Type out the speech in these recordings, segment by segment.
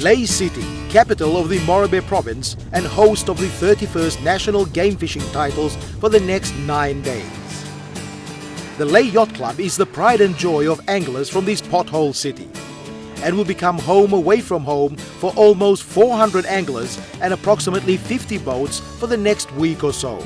Lae City, capital of the Morobe province and host of the 31st National Game Fishing titles for the next 9 days. The Lae Yacht Club is the pride and joy of anglers from this pothole city and will become home away from home for almost 400 anglers and approximately 50 boats for the next week or so.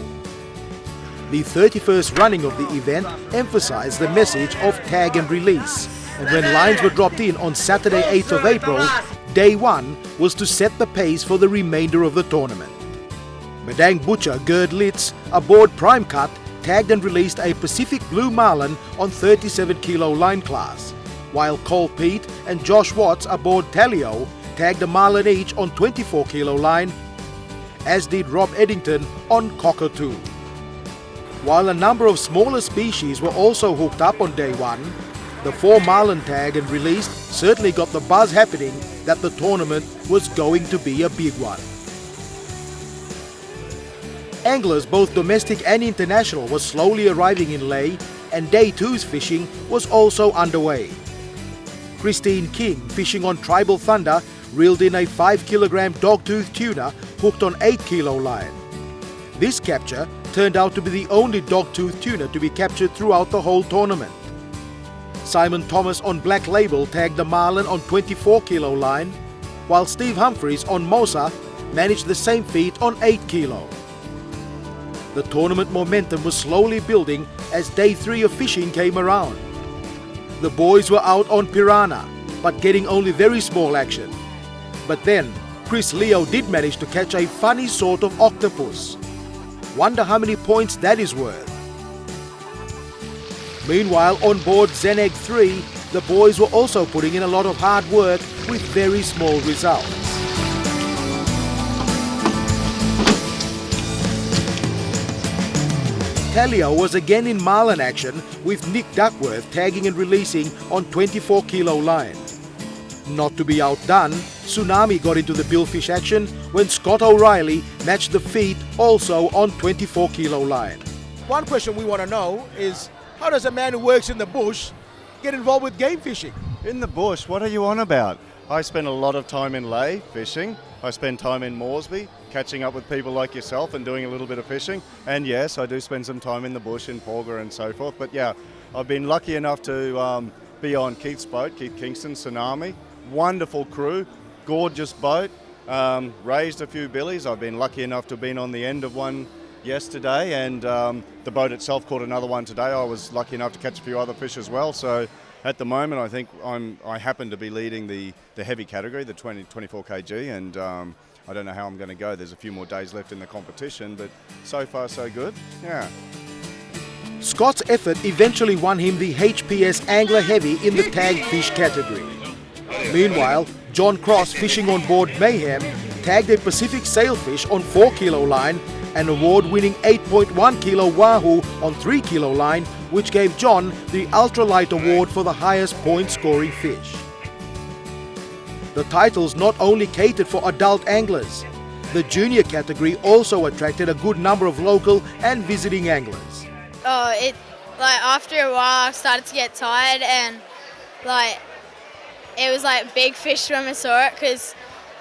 The 31st running of the event emphasized the message of tag and release, and when lines were dropped in on Saturday 8th of April, day 1 was to set the pace for the remainder of the tournament. Madang butcher Gerd Litz aboard Prime Cut tagged and released a Pacific Blue Marlin on 37 kilo line class, while Cole Pete and Josh Watts aboard Talio tagged a marlin each on 24 kilo line, as did Rob Eddington on Cockatoo. While a number of smaller species were also hooked up on day 1, the 4 marlin tag and released certainly got the buzz happening that the tournament was going to be a big one. Anglers, both domestic and international, were slowly arriving in Lae, and day 2's fishing was also underway. Christine King, fishing on Tribal Thunder, reeled in a 5 kilogram dogtooth tuna hooked on 8 kilo line. This capture turned out to be the only dogtooth tuna to be captured throughout the whole tournament. Simon Thomas on Black Label tagged the marlin on 24 kilo line, while Steve Humphreys on Mosa managed the same feat on 8 kilo. The tournament momentum was slowly building as day 3 of fishing came around. The boys were out on piranha, but getting only very small action. But then, Chris Leo did manage to catch a funny sort of octopus. Wonder how many points that is worth. Meanwhile, on board Zeneg 3, the boys were also putting in a lot of hard work with very small results. Talio was again in marlin action with Nick Duckworth tagging and releasing on 24 kilo line. Not to be outdone, Tsunami got into the billfish action when Scott O'Reilly matched the feat also on 24 kilo line. One question we want to know is, how does a man who works in the bush get involved with game fishing? In the bush? What are you on about? I spend a lot of time in Lae fishing. I spend time in Moresby catching up with people like yourself and doing a little bit of fishing. And yes, I do spend some time in the bush in Porga and so forth. But yeah, I've been lucky enough to be on Keith's boat, Keith Kingston, Tsunami. Wonderful crew, gorgeous boat, raised a few billies. I've been lucky enough to have been on the end of one yesterday, and the boat itself caught another one today. I was lucky enough to catch a few other fish as well. So at the moment, I think I happen to be leading the heavy category, the 24 kg, and I don't know how I'm going to go. There's a few more days left in the competition, but so far so good. Yeah. Scott's effort eventually won him the HPS Angler Heavy in the tagged fish category. Meanwhile, John Cross, fishing on board Mayhem, tagged a Pacific sailfish on 4 kilo line, an award-winning 8.1 kilo wahoo on 3 kilo line, which gave John the ultralight award for the highest point-scoring fish. The titles not only catered for adult anglers, the junior category also attracted a good number of local and visiting anglers. After a while I started to get tired, and it was like big fish when I saw it, because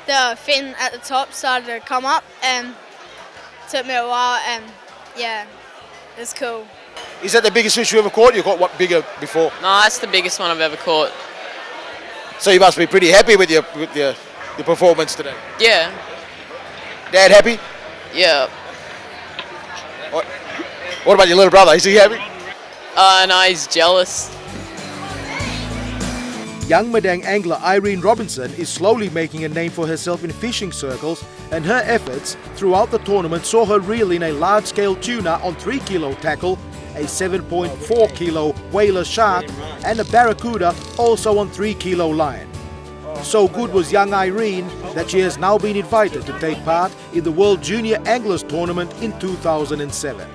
the fin at the top started to come up, and it took me a while, and yeah, it was cool. Is that the biggest fish you ever caught? You caught what bigger before? No, that's the biggest one I've ever caught. So you must be pretty happy with your performance today. Yeah. Dad happy? Yeah. What about your little brother? Is he happy? No, he's jealous. Young Madang angler Irene Robinson is slowly making a name for herself in fishing circles, and her efforts throughout the tournament saw her reel in a large-scale tuna on 3 kilo tackle, a 7.4 kilo whaler shark, and a barracuda also on 3 kilo line. So good was young Irene that she has now been invited to take part in the World Junior Anglers Tournament in 2007.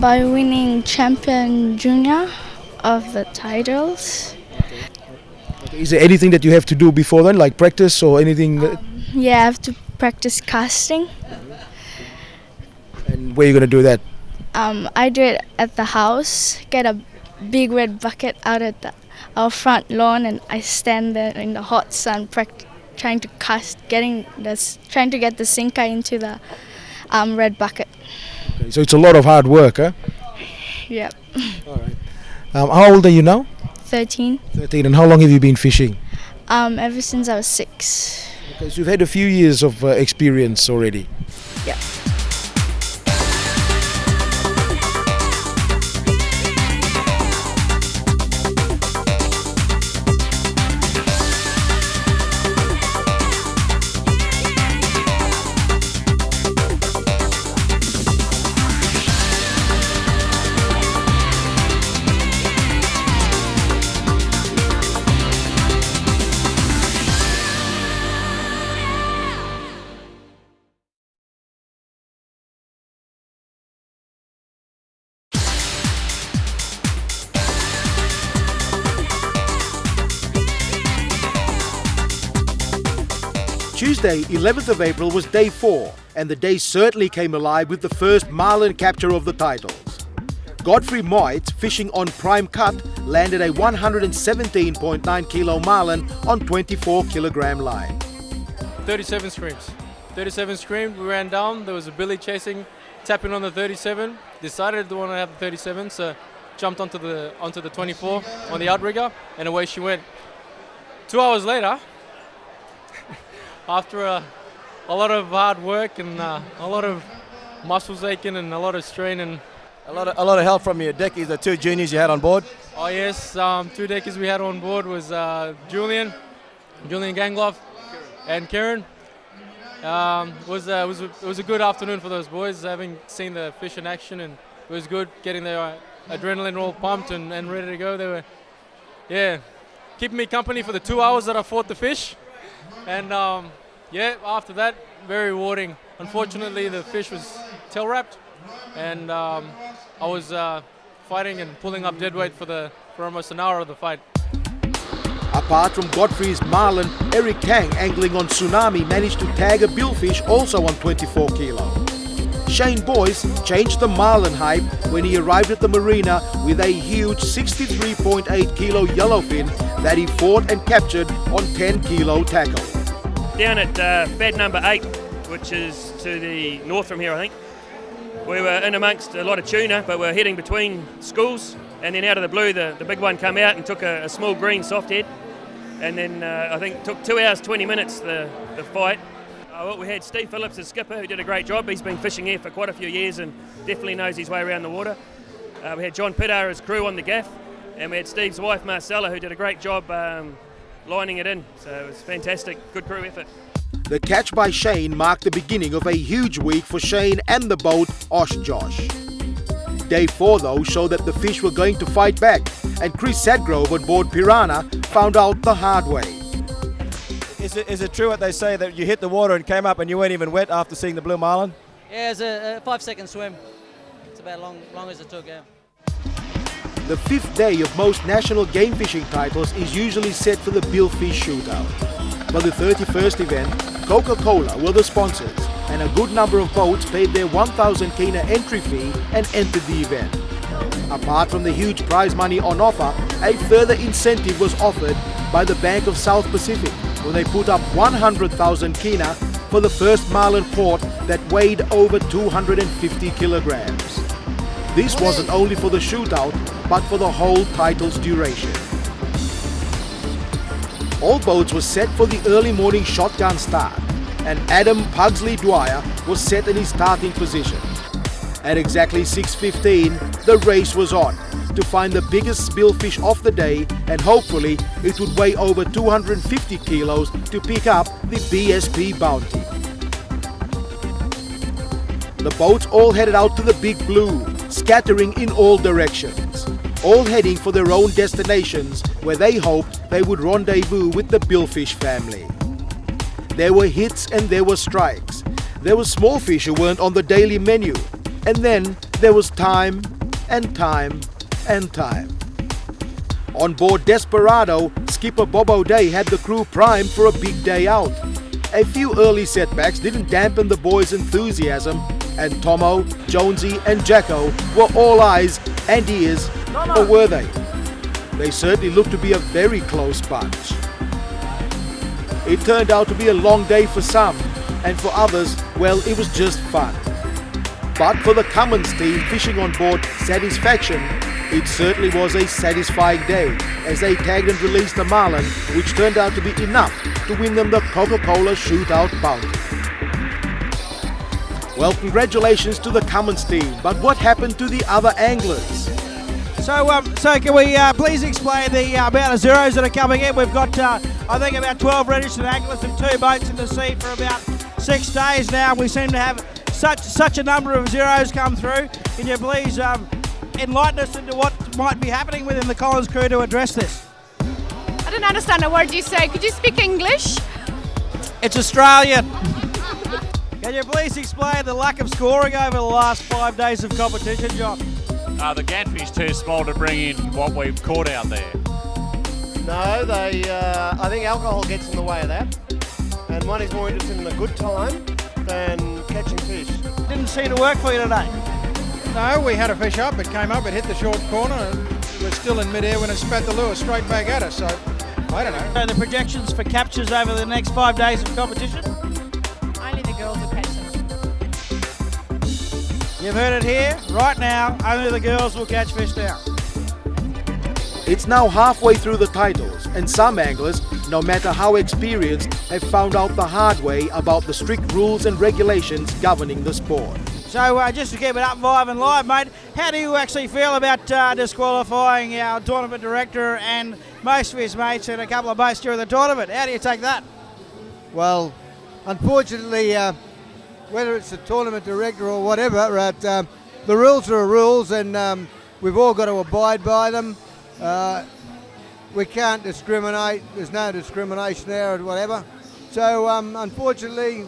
By winning champion junior of the titles. Is there anything that you have to do before then, like practice or anything? Yeah, I have to practice casting. And where are you going to do that? I do it at the house, get a big red bucket out at our front lawn, and I stand there in the hot sun trying to get the sinker into the red bucket. Okay, so it's a lot of hard work, huh? Yep. All right. How old are you now? 13. 13. And how long have you been fishing? Ever since I was 6. Okay, so you've had a few years of experience already. Yep. Tuesday, 11th of April was day 4, and the day certainly came alive with the first marlin capture of the titles. Godfrey Moit, fishing on prime cut, landed a 117.9 kilo marlin on 24 kilogram line. 37 screams. 37 screamed, we ran down, there was a billy chasing, tapping on the 37, decided to want to have the 37, so jumped onto the 24 on the outrigger, and away she went. 2 hours later, after a lot of hard work and a lot of muscles aching and a lot of strain and a lot of help from your deckies, the 2 juniors you had on board. oh yes, 2 deckies we had on board was Julian Gangloff and Kieran. It was a good afternoon for those boys, having seen the fish in action, and it was good getting their adrenaline all pumped and ready to go. They were, keeping me company for the 2 hours that I fought the fish. And after that, very rewarding. Unfortunately, the fish was tail wrapped, and I was fighting and pulling up dead weight for almost an hour of the fight. Apart from Godfrey's marlin, Eric Kang, angling on Tsunami, managed to tag a billfish also on 24 kilo. Shane Boyce changed the marlin hype when he arrived at the marina with a huge 63.8 kilo yellowfin that he fought and captured on 10 kilo tackle. Down at FAD number 8, which is to the north from here, I think. We were in amongst a lot of tuna, but we're heading between schools, and then out of the blue the big one come out and took a small green softhead, and then I think it took 2 hours 20 minutes the fight. We had Steve Phillips as skipper, who did a great job. He's been fishing here for quite a few years and definitely knows his way around the water. We had John Piddar as crew on the gaff, and we had Steve's wife Marcella, who did a great job lining it in. So it was fantastic, good crew effort. The catch by Shane marked the beginning of a huge week for Shane and the boat Osh Josh. Day 4 though showed that the fish were going to fight back, and Chris Sadgrove on board Piranha found out the hard way. Is it true what they say that you hit the water and came up and you weren't even wet after seeing the blue marlin? Yeah, it's a 5-second swim. It's about long as it took, yeah. The 5th day of most national game fishing titles is usually set for the billfish shootout. For the 31st event, Coca-Cola were the sponsors, and a good number of boats paid their 1,000 kina entry fee and entered the event. Apart from the huge prize money on offer, a further incentive was offered by the Bank of South Pacific when they put up 100,000 kina for the first marlin caught that weighed over 250 kilograms. This wasn't only for the shootout, but for the whole title's duration. All boats were set for the early morning shotgun start, and Adam Pugsley Dwyer was set in his starting position. At exactly 6:15, the race was on to find the biggest billfish of the day, and hopefully it would weigh over 250 kilos to pick up the BSP bounty. The boats all headed out to the Big Blue, scattering in all directions, all heading for their own destinations where they hoped they would rendezvous with the billfish family. There were hits and there were strikes. There were small fish who weren't on the daily menu. And then there was time and time and time. On board Desperado, skipper Bob O'Day had the crew primed for a big day out. A few early setbacks didn't dampen the boys' enthusiasm, and Tomo, Jonesy and Jacko were all eyes and ears, or were they? They certainly looked to be a very close bunch. It turned out to be a long day for some, and for others, well, it was just fun. But for the Cummins team fishing on board Satisfaction, it certainly was a satisfying day as they tagged and released a marlin, which turned out to be enough to win them the Coca-Cola Shootout bounty. Well, congratulations to the Cummins team, but what happened to the other anglers? So can we please explain the amount of zeros that are coming in? We've got, I think, about 12 registered anglers and 2 boats in the sea for about 6 days now. We seem to have such a number of zeros come through. Can you please enlighten us into what might be happening within the Collins crew to address this? I don't understand a word you say. Could you speak English? It's Australian. Can you please explain the lack of scoring over the last 5 days of competition, John? The ganfie's too small to bring in what we've caught out there. No, I think alcohol gets in the way of that. And one is more interested in a good time than catching fish. Didn't seem to work for you today. No, we had a fish up, it came up, it hit the short corner, and we're still in midair when it spat the lure straight back at us, so I don't know. So the projections for captures over the next 5 days of competition? Only the girls will catch them. You've heard it here, right now, only the girls will catch fish now. It's now halfway through the titles, and some anglers, no matter how experienced, have found out the hard way about the strict rules and regulations governing the sport. So just to keep it up and live, mate, how do you actually feel about disqualifying our tournament director and most of his mates and a couple of boats during the tournament? How do you take that? Well, unfortunately, whether it's the tournament director or whatever, the rules are rules, and we've all got to abide by them. We can't discriminate. There's no discrimination there or whatever. So unfortunately,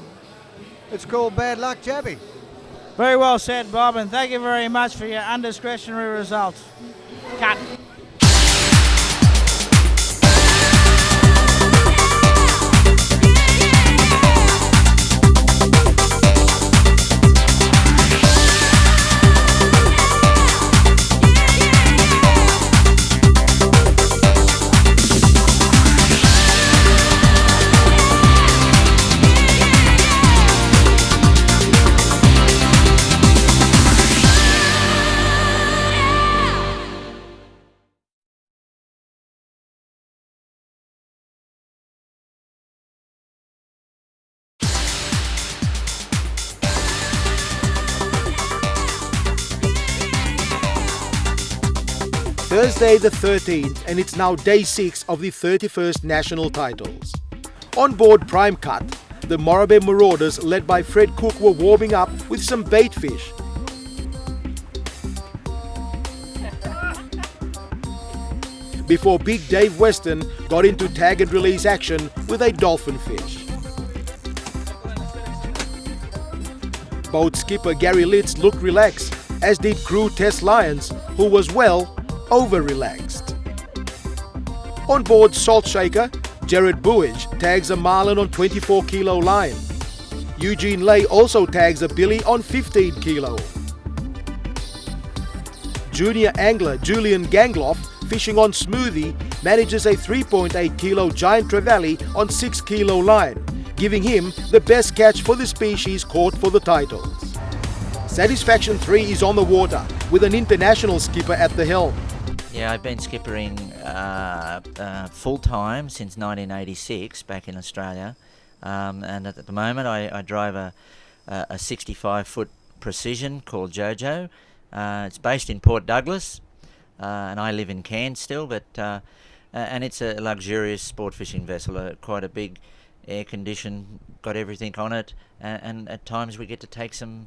it's called bad luck, Chappie. Very well said, Bob, and thank you very much for your undiscretionary results. Cut. Thursday the 13th, and it's now day 6 of the 31st national titles. On board Prime Cut, the Morabay Marauders led by Fred Cook were warming up with some bait fish. Before Big Dave Weston got into tag and release action with a dolphin fish. Boat skipper Gary Litz looked relaxed, as did crew Tess Lyons, who was, well, over-relaxed. On board Salt Shaker, Jared Buage tags a marlin on 24-kilo line. Eugene Lay also tags a billy on 15-kilo. Junior angler Julian Gangloff, fishing on Smoothie, manages a 3.8-kilo giant trevally on 6-kilo line, giving him the best catch for the species caught for the titles. Satisfaction 3 is on the water, with an international skipper at the helm. Yeah, I've been skippering full-time since 1986 back in Australia, and at the moment I drive a 65-foot Precision called Jojo. It's based in Port Douglas, and I live in Cairns still, but and it's a luxurious sport fishing vessel, quite a big air-conditioned, got everything on it, and at times we get to take some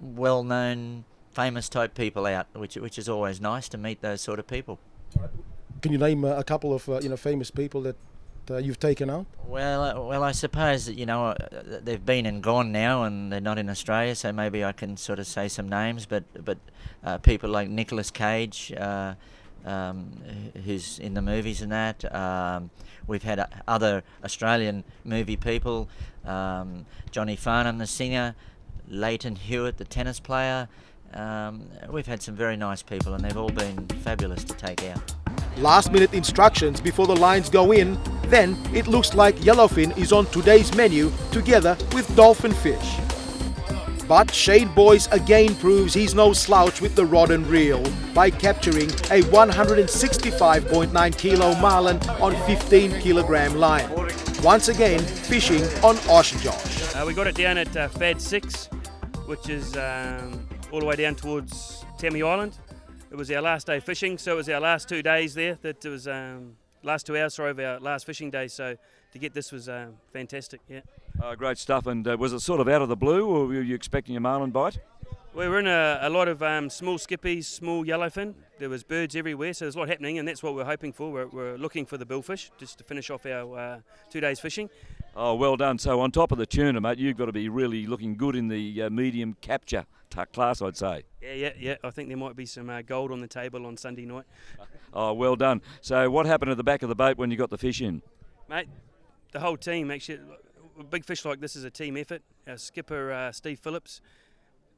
well-known famous type people out, which is always nice to meet those sort of people. Can you name a couple of famous people that you've taken out? Well, I suppose that they've been and gone now, and they're not in Australia, so maybe I can sort of say some names. But people like Nicolas Cage, who's in the movies and that. We've had other Australian movie people, Johnny Farnham, the singer, Leighton Hewitt, the tennis player. We've had some very nice people, and they've all been fabulous to take out. Last-minute instructions before the lines go in, Then it looks like yellowfin is on today's menu together with dolphin fish. But Shane Boyce again proves he's no slouch with the rod and reel by capturing a 165.9 kilo marlin on 15 kilogram line. Once again fishing on Osh Josh. We got it down at Fad 6, which is all the way down towards Tammy Island. It was our last day fishing, so it was our last 2 days there. That it was last 2 hours of our last fishing day. So to get this was fantastic. Yeah. Great stuff. And was it sort of out of the blue, or were you expecting a marlin bite? We were in a lot of small skippies, small yellowfin. There was birds everywhere, so there's a lot happening, and that's what we're hoping for. We're looking for the billfish just to finish off our 2 days fishing. Oh, well done. So on top of the tuna, mate, you've got to be really looking good in the medium capture class, I'd say. Yeah. I think there might be some gold on the table on Sunday night. Oh, well done. So what happened at the back of the boat when you got the fish in? Mate, the whole team, actually, a big fish like this is a team effort. Our skipper, Steve Phillips,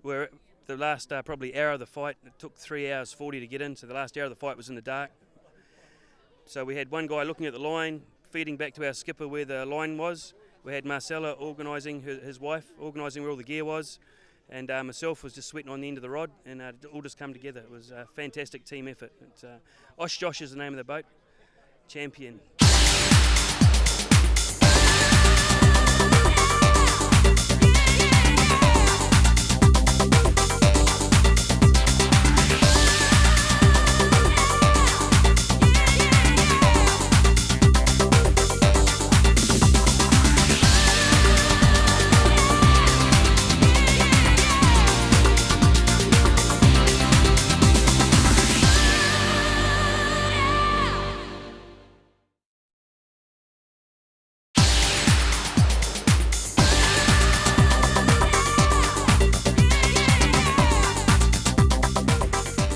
were the last probably hour of the fight. It took 3 hours 40 to get in, so the last hour of the fight was in the dark. So we had one guy looking at the line, feeding back to our skipper where the line was. We had Marcella organising, his wife, organising where all the gear was. And myself was just sweating on the end of the rod, and it all just come together. It was a fantastic team effort. Osh Josh is the name of the boat. Champion.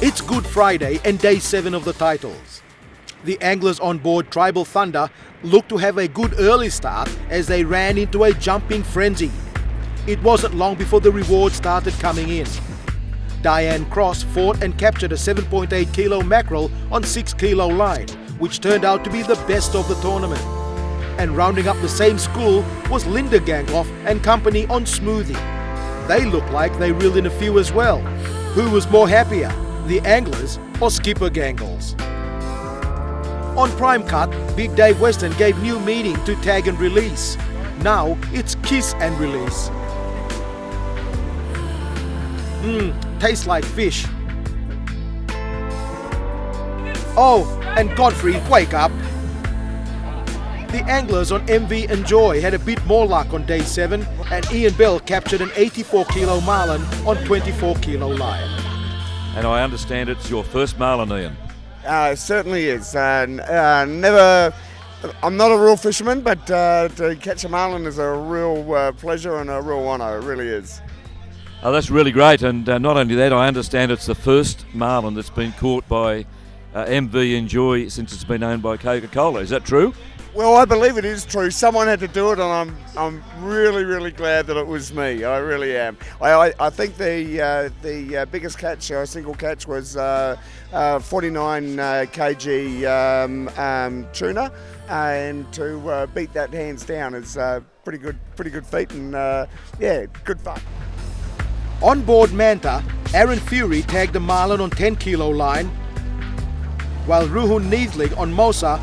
It's Good Friday and day 7 of the titles. The anglers on board Tribal Thunder looked to have a good early start as they ran into a jumping frenzy. It wasn't long before the rewards started coming in. Diane Cross fought and captured a 7.8 kilo mackerel on 6 kilo line, which turned out to be the best of the tournament. And rounding up the same school was Linda Gangloff and company on Smoothie. They looked like they reeled in a few as well. Who was more happier, the anglers or Skipper Gangles? On Prime Cut, Big Dave Weston gave new meaning to tag and release. Now it's kiss and release. Tastes like fish. Oh, and Godfrey, wake up. The anglers on MV Enjoy had a bit more luck on day 7, and Ian Bell captured an 84 kilo marlin on 24 kilo line. And I understand it's your first marlin, Ian. It certainly is. Never. I'm not a real fisherman, but to catch a marlin is a real pleasure and a real honour. It really is. Oh, that's really great. And not only that, I understand it's the first marlin that's been caught by MV Enjoy since it's been owned by Coca-Cola. Is that true? Well, I believe it is true. Someone had to do it, and I'm really, really glad that it was me. I really am. I think the biggest catch, single catch, was 49 kg tuna, and to beat that hands down is pretty good feat, and yeah, good fun. On board Manta, Aaron Fury tagged a marlin on 10 kilo line, while Ruhun Neithlig on Mosa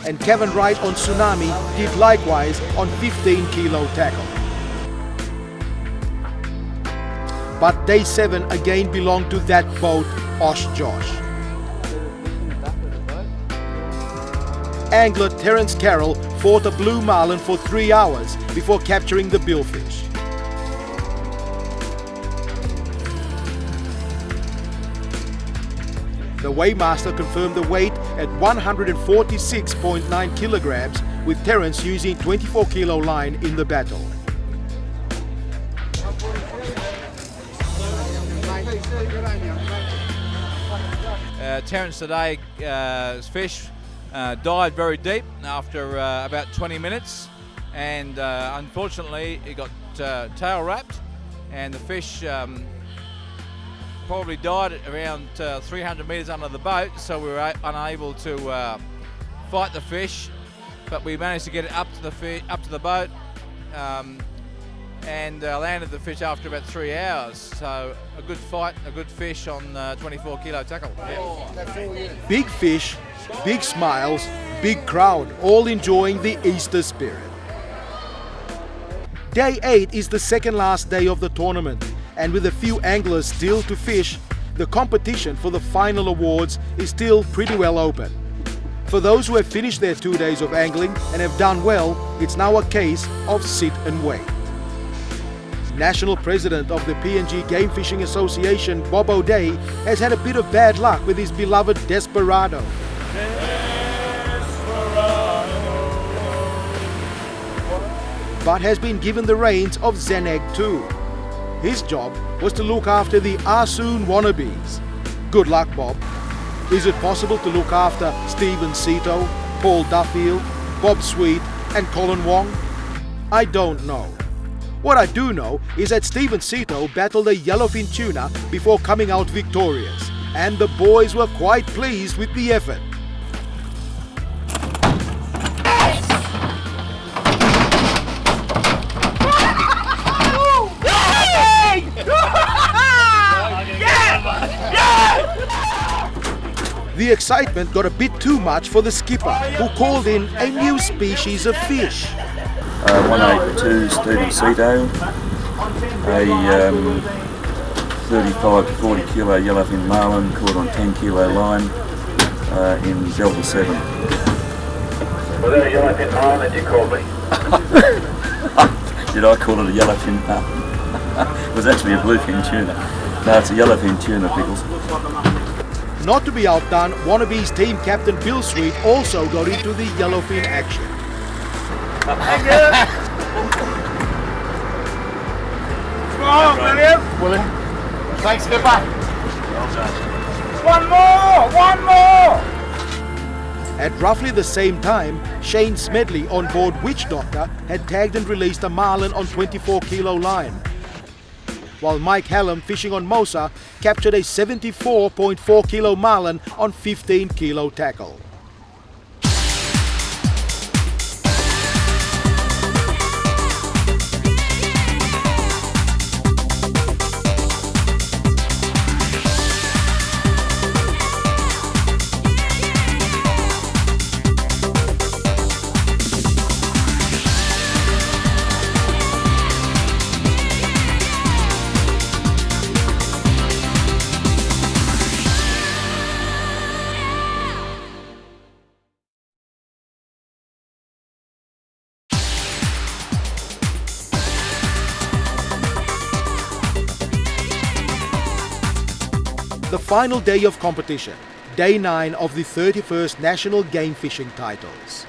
and Kevin Wright on Tsunami did likewise on 15 kilo tackle. But day 7 again belonged to that boat, Osh Josh. Angler Terence Carroll fought a blue marlin for 3 hours before capturing the billfish. The weighmaster confirmed the weight at 146.9 kilograms, with Terence using 24 kilo line in the battle. Terence today's fish dived very deep after about 20 minutes, and unfortunately it got tail wrapped, and the fish probably died at around 300 metres under the boat, so we were unable to fight the fish, but we managed to get it up to the boat, and landed the fish after about 3 hours. So a good fight, a good fish on 24 kilo tackle. Yeah. Big fish, big smiles, big crowd, all enjoying the Easter spirit. Day 8 is the second last day of the tournament, and with a few anglers still to fish, the competition for the final awards is still pretty well open. For those who have finished their 2 days of angling and have done well, it's now a case of sit and wait. National President of the PNG Game Fishing Association, Bob O'Day, has had a bit of bad luck with his beloved Desperado. But has been given the reins of Zeneg too. His job was to look after the Asun wannabes. Good luck, Bob. Is it possible to look after Stephen Cito, Paul Duffield, Bob Sweet and Colin Wong? I don't know. What I do know is that Stephen Cito battled a yellowfin tuna before coming out victorious, and the boys were quite pleased with the effort. The excitement got a bit too much for the skipper, who called in a new species of fish. 182 Stephen Cito, a 35 to 40 kilo yellowfin marlin caught on 10 kilo line in Delta 7. Was that a yellowfin marlin that you called me? Did I call it a yellowfin marlin? It was actually a bluefin tuna. No, it's a yellowfin tuna, Pickles. Not to be outdone, Wannabe's team captain Bill Sweet also got into the yellowfin action. Thank you. Come on, William. Thanks, skipper. One more! At roughly the same time, Shane Smedley on board Witch Doctor had tagged and released a marlin on 24 kilo line, while Mike Hallam, fishing on Mosa, captured a 74.4 kilo marlin on 15 kilo tackle. The final day of competition, day 9 of the 31st National Game Fishing Titles.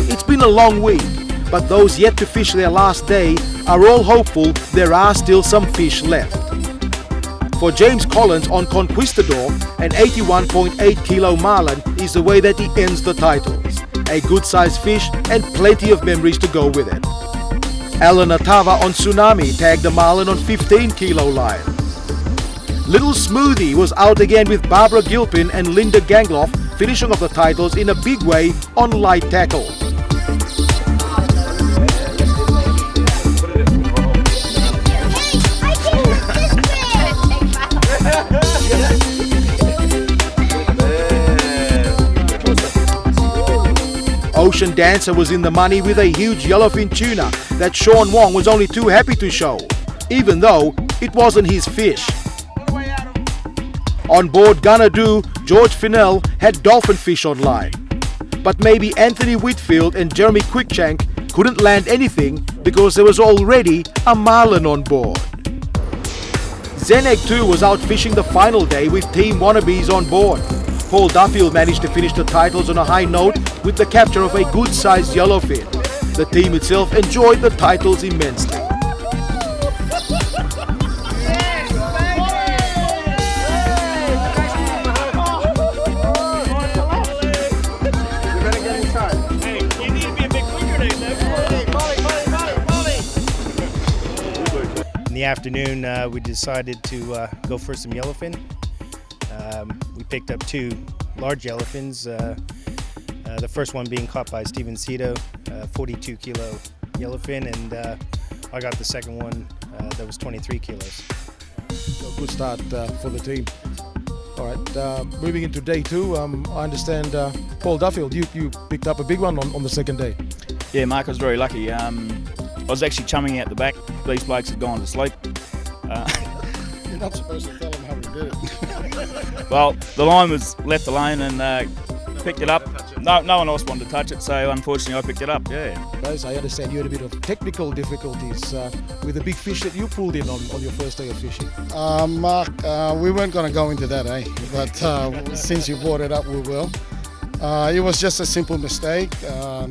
It's been a long week, but those yet to fish their last day are all hopeful there are still some fish left. For James Collins on Conquistador, an 81.8 kilo marlin is the way that he ends the titles. A good sized fish and plenty of memories to go with it. Alan Atava on Tsunami tagged the marlin on 15 kilo line. Little Smoothie was out again with Barbara Gilpin and Linda Gangloff, finishing off the titles in a big way on light tackle. Ocean Dancer was in the money with a huge yellowfin tuna that Sean Wong was only too happy to show, even though it wasn't his fish. On board Gunadoo, George Finnell had dolphin fish on line, but maybe Anthony Whitfield and Jeremy Quickshank couldn't land anything because there was already a marlin on board. Zeneg 2 was out fishing the final day with Team Wannabes on board. Paul Duffield managed to finish the titles on a high note with the capture of a good-sized yellowfin. The team itself enjoyed the titles immensely. the afternoon, we decided to go for some yellowfin. We picked up 2 large yellowfins. The first one being caught by Steven Cito, 42 kilo yellowfin, and I got the second one that was 23 kilos. So good start for the team. All right, moving into day 2, I understand Paul Duffield, you picked up a big one on the second day. Yeah, Mark, I was very lucky. I was actually chumming out the back. These blokes had gone to sleep. You're not supposed to tell them how we did it. Well, the line was left alone and picked it up. No one else wanted to touch it, so unfortunately I picked it up, yeah. Guys, I understand you had a bit of technical difficulties with the big fish that you pulled in on your first day of fishing. Mark, we weren't going to go into that, but since you brought it up, we will. It was just a simple mistake.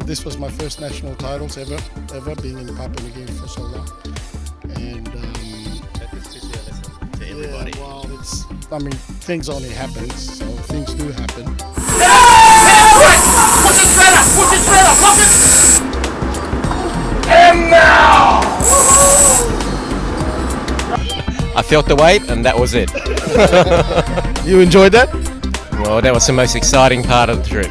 This was my first national titles ever being in Papua New Guinea for so long. And to everybody. Yeah, well, things only happen, so things do happen. And now! I felt the weight and that was it. You enjoyed that? Well, that was the most exciting part of the trip.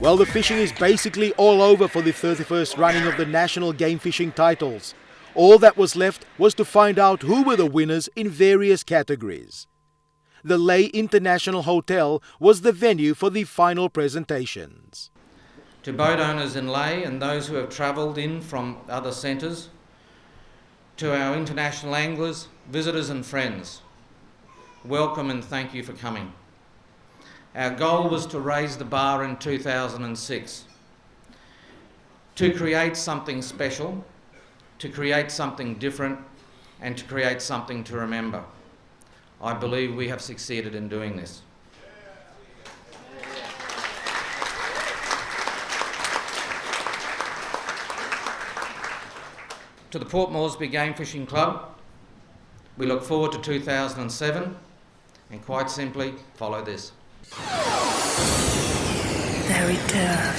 Well, the fishing is basically all over for the 31st running of the National Game Fishing titles. All that was left was to find out who were the winners in various categories. The Lae International Hotel was the venue for the final presentations. To boat owners in Lae and those who have travelled in from other centres, to our international anglers, visitors and friends, welcome and thank you for coming. Our goal was to raise the bar in 2006, to create something special, to create something different, and to create something to remember. I believe we have succeeded in doing this. To the Port Moresby Game Fishing Club, we look forward to 2007 and quite simply follow this. They return.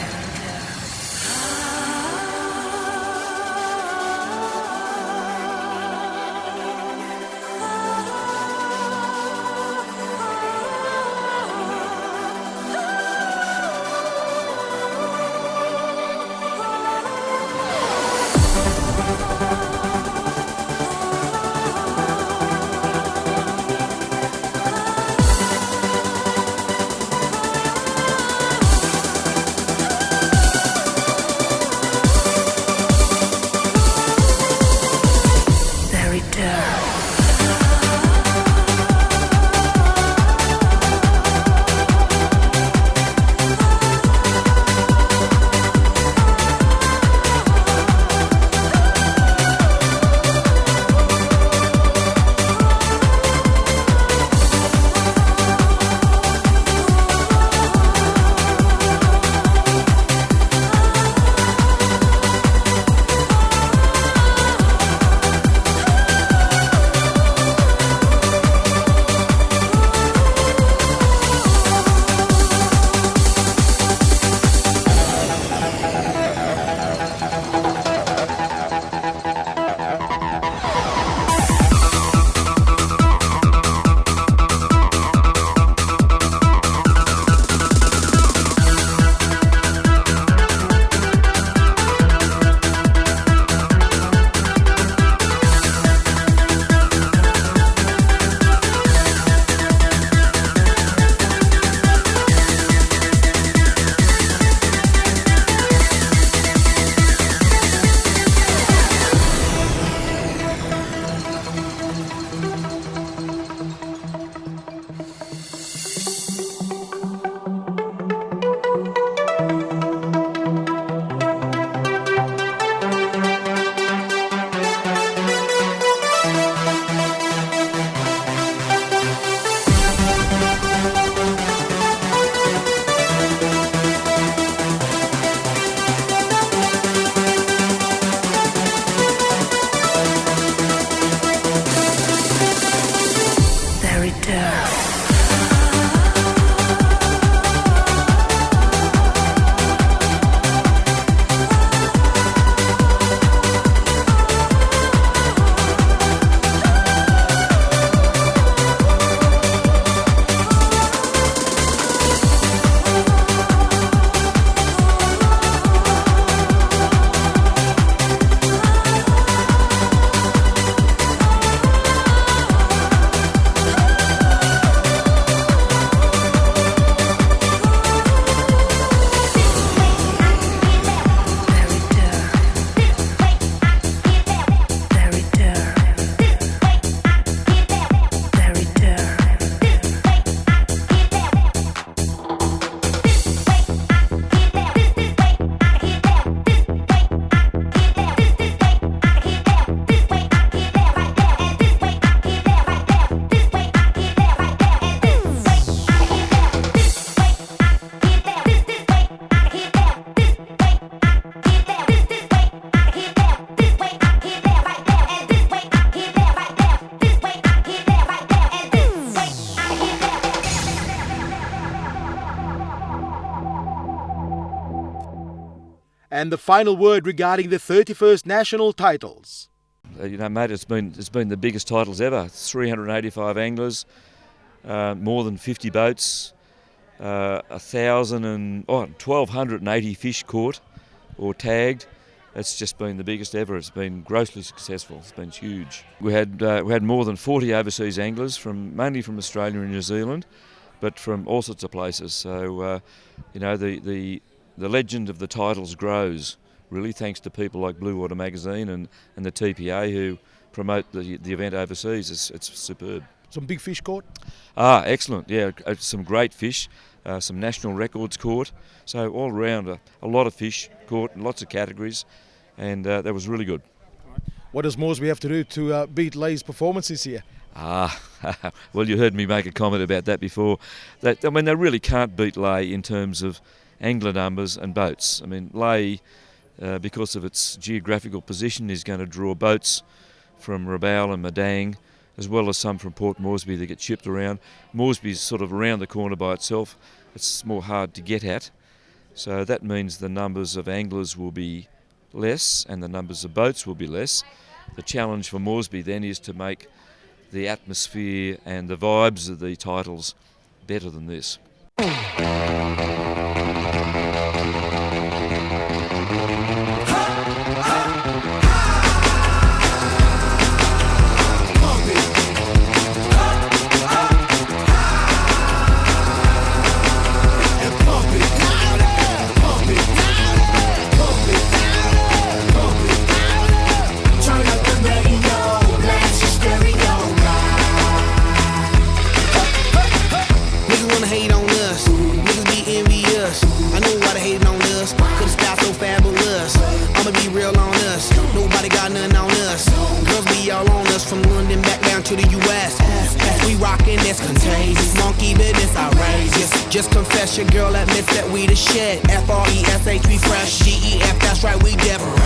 and the final word regarding the 31st national titles. You know, mate, it's been the biggest titles ever. 385 anglers, more than 50 boats, 1,280 fish caught or tagged. It's just been the biggest ever. It's been grossly successful. It's been huge. We had more than 40 overseas anglers mainly from Australia and New Zealand, but from all sorts of places. So you know, the legend of the titles grows, really, thanks to people like Blue Water Magazine and the TPA who promote the event overseas. It's superb. Some big fish caught? Excellent. Yeah, some great fish. Some national records caught. So all around a lot of fish caught in lots of categories, and that was really good. What does Moresby have to do to beat Lay's performance this year? Well, you heard me make a comment about that before. They really can't beat Lay in terms of angler numbers and boats. I mean, Lay, because of its geographical position, is going to draw boats from Rabaul and Madang, as well as some from Port Moresby that get shipped around. Moresby's sort of around the corner by itself. It's more hard to get at. So that means the numbers of anglers will be less and the numbers of boats will be less. The challenge for Moresby then is to make the atmosphere and the vibes of the titles better than this. Just confess your girl admits that we the shit. F-R-E-S-H, we fresh. G-E-F, that's right, we different.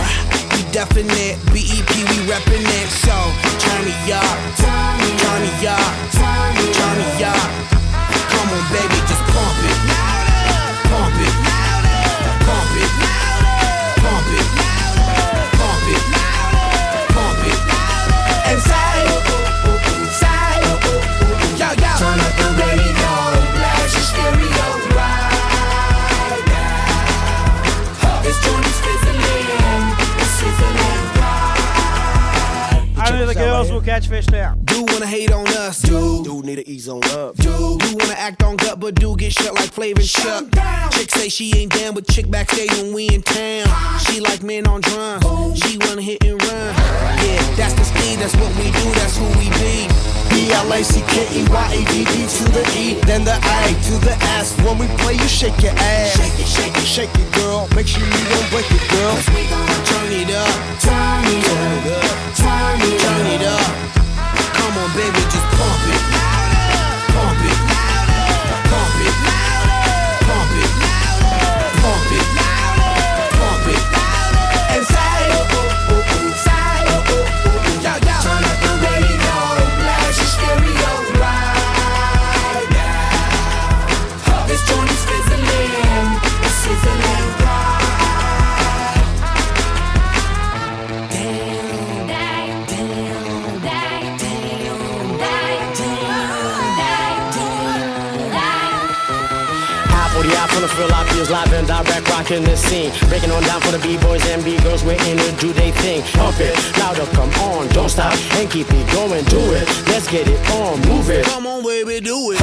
We definite. B-E-P, we reppin' it. So, turn me up. Turn me up. Turn me up. Come on, baby, just pump it. Pump it. Pump it. Pump it. Pump it. Pump it. And say, yo, yo. Turn up the radio. Only the girls will catch fish now. Do wanna hate on us? Do need to ease on up? Do wanna act on gut, but do get shut like Flavor and Chuck? Chick say she ain't down, but chick backstage when we in town. She like men on drums. She wanna hit and run. Yeah, that's the speed. That's what we do. That's who we be. B-L-A-C-K-E-Y-A-D-D to the E, then the A to the S. When we play, you shake your ass. Shake it, shake it, shake it, girl. Make sure you don't break it, girl. 'Cause we gonna turn it up, turn it up, turn it up. Come on, baby, just pump it, pump it, pump it, pump it, pump it, pump it, and say, yo, yo. Turn up the radio. Stereo right now. This joint is fizzling, it's sizzling right. Damn, damn, damn, damn, For the feel, I feels live and direct, rocking the scene. Breaking on down for the B-boys and B-girls, we're in to do they thing. Pump it, louder, come on, don't stop, and keep it going, do it. Let's get it on, move it. Come on, baby, do it.